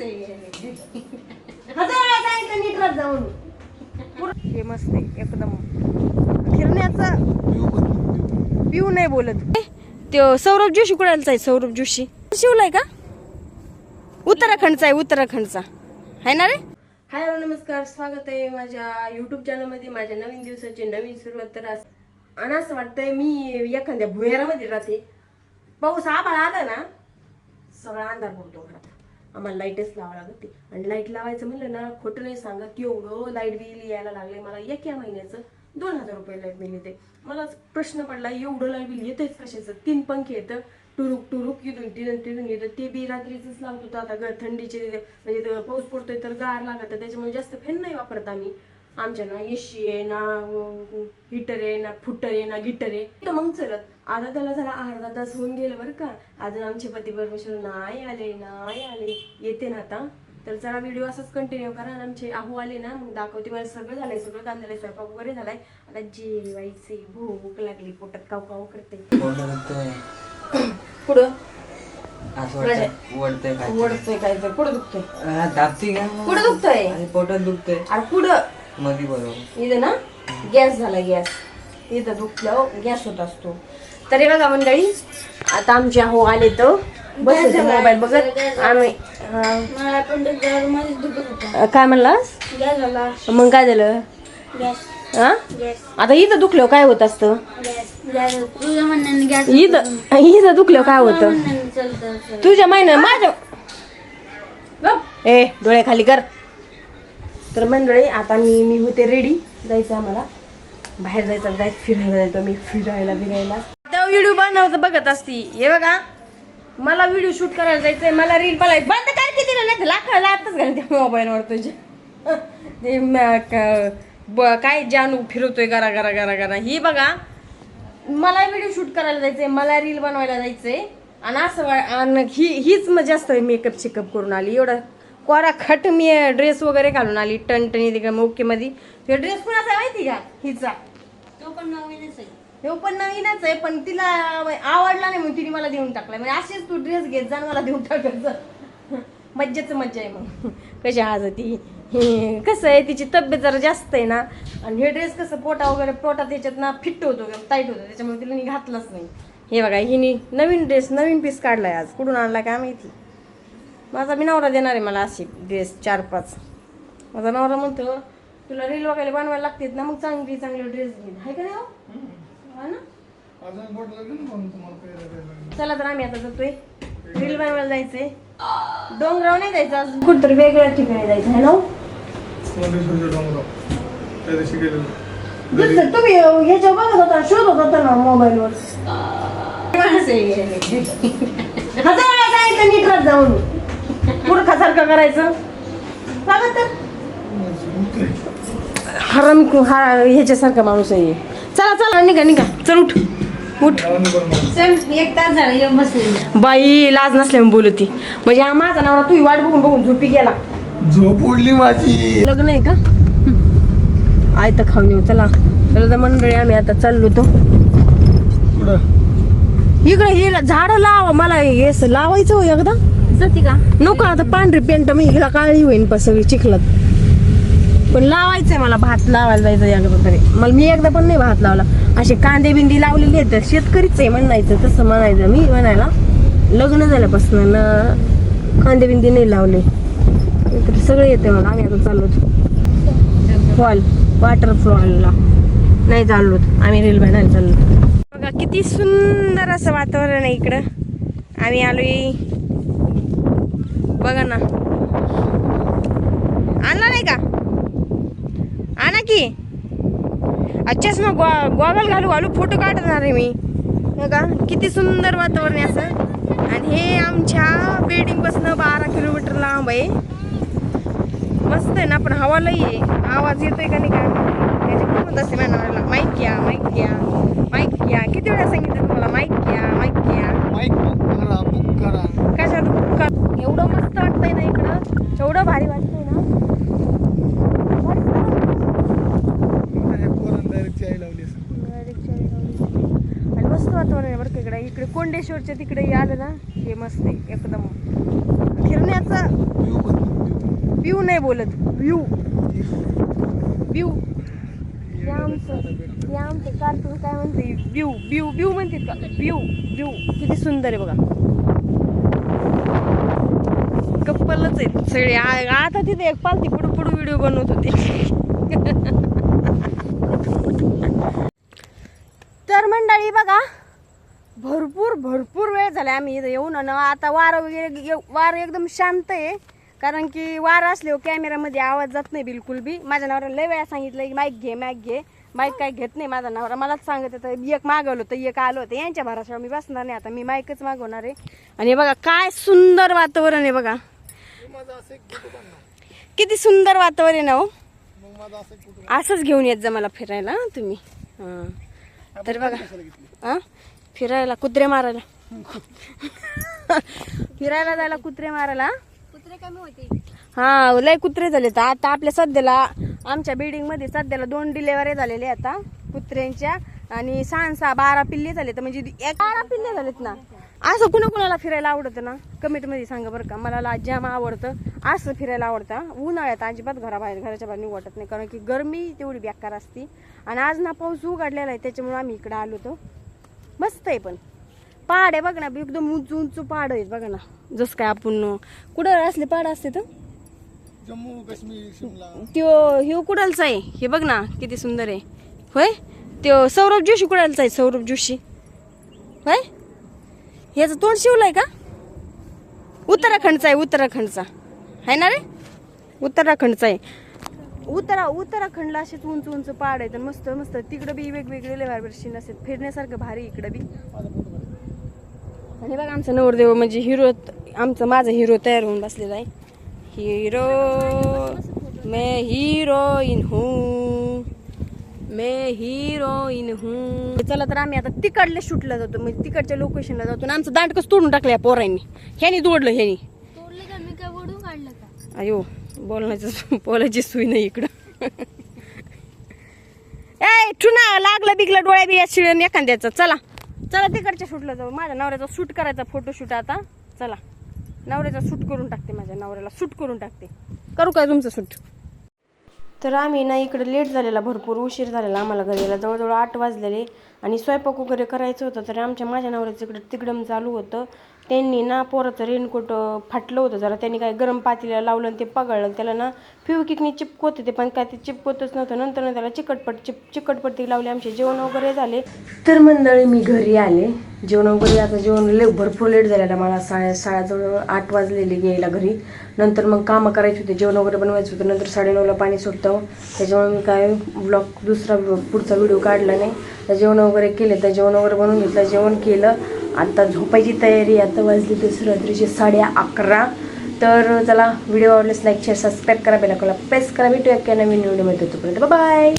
हे मस्त आहे एकदम. फिरण्याचा व्ह्यू नाही बोलत. तो सौरभ जोशी कुणाचा आहे? सौरभ जोशी शिवलाय का? उत्तराखंडचा आहे, उत्तराखंडचा आहे ना रे. हाय नमस्कार, स्वागत आहे माझ्या युट्यूब चॅनलमध्ये. माझ्या नवीन दिवसाची नवीन सुरुवात. तर आणि असं वाटतंय मी एखाद्या भुयारामध्ये राहते. पाऊस आभाळ आला ना सगळा अंधार पडतो घरात. आम्हाला लाईटच लावावं लागते. आणि लाईट लावायचं म्हणलं ना, खोटं नाही सांगत, एवढं लाईट बिल यायला लागले मला. एका महिन्याचं 2000 रुपये लाईट बिल येते. मला प्रश्न पडला, एवढं लाईट बिल येतेच कशाचं? 3 पंखे येतं, टुरुक टुरुक तिथून येतं. ते बी रात्रीच लावत होतं. आता थंडीचे म्हणजे पाऊस पडतोय तर गार लागत, त्याच्यामुळे जास्त फॅन नाही वापरत आम्ही. आमच्या ना एसी आहे ना, हीटर आहे ना, फुटर आहे ना, गिटर आहे. तर मग चलत आता त्याला जरा अर्धा तास होऊन गेलं बरं का. अजून आमचे पती परमेश्वर नाही आले. येते ना आता. तर जरा व्हिडिओ असंच कंटिन्यू करा. आणि आमचे आहू आले ना मग दाखवते. मला सगळं झालंय, सगळं काम झालंय, स्वयंपाक वगैरे झालाय. आता जेवायचे, भूक लागली, पोटात काव काव करते. पुढं वडतोय काय तर पुढं दुखतोय, पुढं दुखतोय, पोटात दुखतंय. अरे पुढं मध्ये बरोबर इथं ना गॅस झाला. गॅस इथं दुखलं, गॅस होत असतो. तर बघा मंडळी, आता आमचे हो आले तर बस मोबाईल बघत आम्ही. काय म्हणलास? मग काय झालं? आता इथं दुखलं काय होत असतं? इथं दुखलं काय होतं? तुझ्या महिन्यात माझ्या ए डोळे खाली कर. तर मंडळी आता मी होते रेडी. जायचं आम्हाला बाहेर जायचं, फिरायला जायचं. मी फिरायला आता व्हिडिओ बनवतं बघत असती. हे बघा, मला व्हिडिओ शूट करायला जायचंय. मला रील बनायचं. बंद काय किती नाही लाखाला आताच घालते मोबाईलवर तुझ्या. ते काय जानू फिरवतोय गरा गरा गरा गरा. ही बघा, मला व्हिडिओ शूट करायला जायचंय, मला रील बनवायला जायचंय. आणि असं हीच मजा असतं. मेकअप शेकअप करून आली, एवढा कोरा खट मी ड्रेस वगैरे घालून आली टणटणी तिकडे मोके मध्ये. तो ड्रेस पण असा माहिती का हिचा? तो पण नवीनच आहे. पण तिला आवडला नाही म्हणून तिने मला देऊन टाकलाय. म्हणजे असेच तू ड्रेस घेत जा मला देऊन टाकायचं. मज्जाच मज्जा आहे. मग कशी आज ती कसं आहे, तिची तब्येत जरा जास्त आहे ना. आणि हे ड्रेस कसं पोटात याच्यात ना फिट होतो, टाईट होतो, त्याच्यामुळे तिला मी घातलंच नाही. हे बघा, हिने नवीन ड्रेस, नवीन पीस काढलाय आज. कुठून आणला काय माहिती. माझा मी नवरा देणार आहे मला अशी ड्रेस 4-5. माझा नवरा म्हणतो तुला रील वगैरे बनवायला लागतात ना, मग चांगली ड्रेस घे. आहे का नाही हो? हा ना. चला तर आम्ही आता जातोय, रील बनवायला जायचंय. डोंगराव नाही जायचं, आज कुठतरी वेगळ्या ठिकाणी जायचं आहे ना. तुम्ही ह्याच्या बघत होता, शोधत होता ना मोबाईलवर. नीट राहत जाऊन मूर्खासारखं करायचं. हरम ह्याच्यासारखा माणूस आहे. चला निघा चल, उठ. एक तास झाला बाई, लाज नसल्यामुळे बोलती. म्हणजे हा माझा नवरा तू वाट बघून झोपी गेला. झोप उडली माझी. लग्न आहे का? आय तर खाऊन येऊ. चला मंडळी, आम्ही आता चाललो तो इकडे. हे झाड लाव, मला हे लावायचं हो एकदा. जाती का नको? आता पांढरी पेंट मी हिला काळी होईन सगळी चिखलात. पण लावायचंय मला, भात लावायला जायचं एकदा तरी. मी एकदा पण नाही भात लावला. असे कांदे बिंदी लावलेले आहेत. शेतकरीच आहे म्हणायचं, तसं म्हणायचं. मी म्हणायला लग्न झाल्यापासून ना कांदे बिंदी नाही लावले. सगळं येते मला. आम्ही आता चाललो वॉटरफॉलला नाही चाललो, आम्ही रील बनायला चाललो. बघा किती सुंदर असं वातावरण आहे इकडं. आम्ही आलोय बघा ना. आणला नाही का? आणा की. अच्छाच मग गॉगल घालू फोटो काढणार आहे मी. बघा किती सुंदर वातावरण आहे असं. आणि हे आमच्या बिल्डिंग पासून 12 किलोमीटर लांब आहे. मस्त आहे ना, पण हवा लई आहे. आवाज येतोय का नाही का त्याच्यामुळे म्हणत असते मला, माईक घ्या. किती वेळा सांगितलं तुम्हाला, माईक घ्या. बुक करा. कशात बुक करा? एवढं मस्त वाटतंय ना इकडं, एवढं भारी वाटतंय ना. आणि मस्त वातावरण आहे बरं का इकडे कोंडेश्वरच्या तिकडे आलं ना, हे मस्त आहे एकदम. फिरण्याचा व्यू नाही बोलत, व्यू व्यू. हे आमचं कार्टून काय म्हणते, व्यू व्यू व्यू म्हणतात का, व्यू व्यू. किती सुंदर आहे बघा. कप्पलच आहेत सगळे. आता तिथे एक पालती पुढू पुढू व्हिडिओ बनवत होते. तर मंडळी बघा, भरपूर भरपूर वेळ झाला आम्ही इथं येऊन. आणि आता वारं वगैरे, वारं एकदम शांत आहे. कारण की वारं असल्यावर कॅमेरामध्ये आवाज जात नाही बिलकुल बी. माझ्या नवऱ्याला लय वेळा सांगितलं की माईक घे माईक घे. माईक काय घेत नाही माझा नवरा, मलाच सांगत होतं. एक मागवलं होतं, एक आलं होतं. यांच्या भराशावर मी बसणार नाही, आता मी माईकच मागवणार आहे. आणि बघा काय सुंदर वातावरण आहे बघा, किती सुंदर वातावरण आहे हो. असंच घेऊन येत जा मला फिरायला तुम्ही. तर बघा फिरायला, कुत्रे मारायला. फिरायला जायला कुत्रे मारायला. कुत्रे कमी होते. हा लय कुत्रे झाले. तर आता आपल्या सध्याला आमच्या बिल्डिंग मध्ये सध्याला 2 डिलेवरी झालेले आता कुत्र्यांच्या. आणि 6 12 पिल्ले झाले. तर म्हणजे 11 पिल्ले झालेत ना. असं कुणाला फिरायला आवडतं ना, कमेंट मध्ये सांगा बरं का. मला जाम आवडतं असं फिरायला आवडतं. उन्हाळ्यात अजिबात घराच्या बाहेर निघू वाटत नाही, कारण की गरमी तेवढी बेकार असती. आणि आज ना पाऊस उघडलेला आहे, त्याच्यामुळे आम्ही इकडे आलो होतो. मस्त आहे. पण पहाड आहे बघ ना, एकदम उंच उंच पहाड आहेत बघा ना. जसं काय आपण कुठं असले पहाड असते तर जम्मू काश्मीर शिमला. त्यो कुडालचा आहे. हे बघ ना किती सुंदर आहे. होय, त्यो सौरभ जोशी कुडालचा आहे. सौरभ जोशी होय. ह्याचं तोंड शिवलंय का? उत्तराखंडचा आहे. उत्तराखंडचा आहे ना रे, उत्तराखंडचा आहे. उत्तराखंडला असेच उंच उंच पहाड आहेत. मस्त मस्त तिकडं बी वेगवेगळे लेवरशीन असतात, फिरण्यासारखं भारी इकडं बी. आणि बघा आमचा नवरदेव म्हणजे हिरो, माझा हिरो तयार होऊन बसलेला आहे. हिरो मैं हिरोइन हूँ, मैं हिरोइन हूँ. चला तर आम्ही आता तिकडल्या शूटला जातो, म्हणजे तिकडच्या लोकेशनला जातो. आणि आमचं दांडकच तोडून टाकलं या पोरांनी. ह्यानी तोडलं, ह्यानी तोडलं का? मी काय ओढून काढलं का? अयो बोलायची सुई नाही इकडं. ए ठुना लागलं बिगलं डोळ्या बिया शिळून एखाद्याचं. चला चला तिकडच्या शूटला जाऊ. माझ्या नवऱ्याचा शूट करायचा, फोटोशूट. आता चला नवऱ्याचा शूट करून टाकते, माझ्या नवऱ्याला शूट करून टाकते. करू काय तुमचं शूट? तर आम्ही ना इकडे लेट झालेला, भरपूर उशीर झालेला आम्हाला घरी यायला. जवळजवळ 8 वाजलेले. आणि स्वयंपाक वगैरे करायचं होतं. तर माझ्या नवऱ्याचं इकडे तिकडं चालू होतं. त्यांनी ना पोराचं रेनकोट फाटलं होतं जरा. त्यांनी काय गरम पातेल्याला लावलं आणि ते पगळलं. त्याला ना फेविक्विकनी चिपकवत होते, पण काय ते चिपकवतच नव्हतं. नंतर त्याला चिकटपट्टी लावली. आमचे जेवण वगैरे झाले. तर मंडळी मी घरी आले, जेवण वगैरे. आता जेवण भरपूर लेट झालेला मला. जवळ 8 वाजलेले यायला घरी. नंतर मग कामं करायची होते, जेवण वगैरे बनवायचं होतं. नंतर 9:30ला पाणी सुटतं, त्याच्यामुळे मी काय पुढचा व्हिडिओ काढला नाही. तर जेवण वगैरे केले, तर जेवण वगैरे बनवून घेतलं, जेवण केलं. आता झोपायची तयारी. आता वाजली तसं रात्रीचे 11:30. तर चला, व्हिडिओ आवडल्यास लाईक शेअर सबस्क्राईब करा, बेल आयकॉनला प्रेस करा. भेटूया नवीन व्हिडिओमध्ये. तोपर्यंत बाय बाय.